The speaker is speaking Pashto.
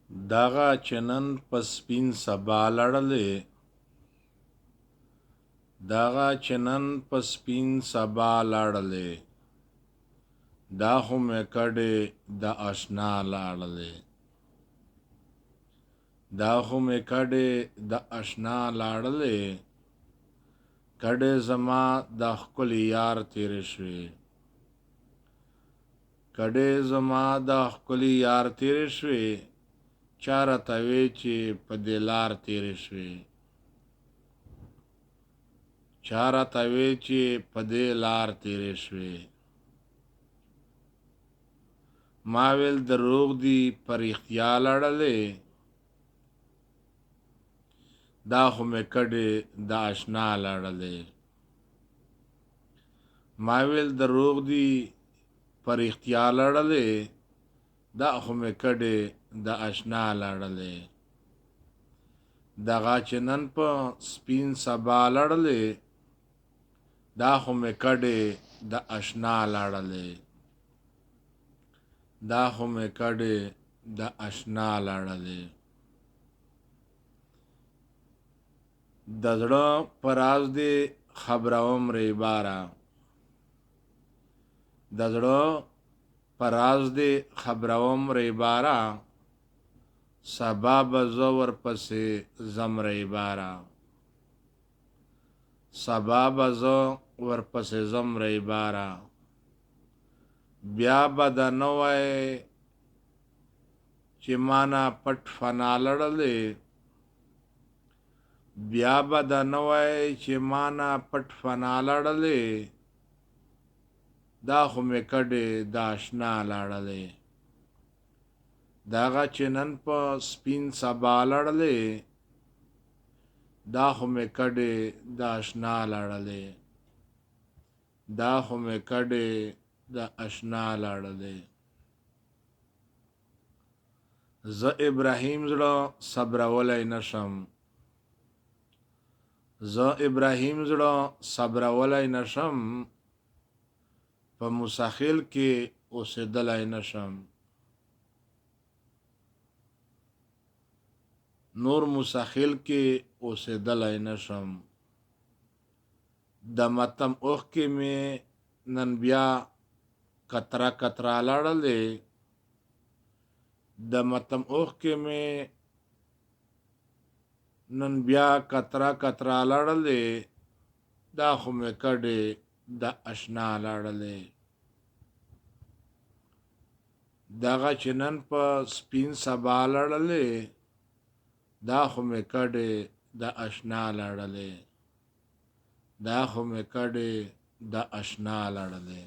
دغه چنن په سپین سبا لړلې دغه چنن په سپین سبا لړلې دا خو مې کډې د آشنا لاړلې دا خو مې کډې د آشنا لاړلې کډې زما د ښکلي یار تېرې شوې کډې زما د ښکلي یار تېرې شوې چا راته وې چې په دې لار تېرې شوې چا راته وې چې په دې لار تېرې شوې ما ویل دروغ دي په رښتیا لړلې دا خو مې کډې د آشنا لړلې ما ویل دروغ دي په رښتیا لړلې دا خو مې کډې د آشنا لړلې دغه چې نن په سپین سبا لړلې دا خو مې کډې د آشنا لړلې دا خو مې کډې د آشنا لړلې د زړه په راز دې خبروم ری باره د زړه په راز دې خبروم ری باره سبا به زه ورپسې ځم ری باره سبا به زه ورپسې ځم ری باره بیا به د نه وای چې مانا پټ فنا لړلې بیا به د نه وای چې مانا پټ فنا لړلې دا خو مې کډې د آشنا لړلې دغه چې نن په سپین سبا لړلې دا خو مې کډې د آشنا لړلې دا خو مې کډې د آشنا لړلې زه ابراهیم زړه صبرولی نشم زه ابراهیم زړه صبرولی نشم په مسخیل کې اوسېدلی نشم نور مسخیل کې اوسېدلی نشم د متم اوښ کې مې نن بیا کتره کتره لړلې د متم اوښ کې مې نن بیا کتره کتره لړلې دا خو مې کډې د آشنا لړلې دغه چې نن په سپین سبا لړلې دا خو مې کډې د آشنا لړلې دا خو مې کډې د آشنا لړلې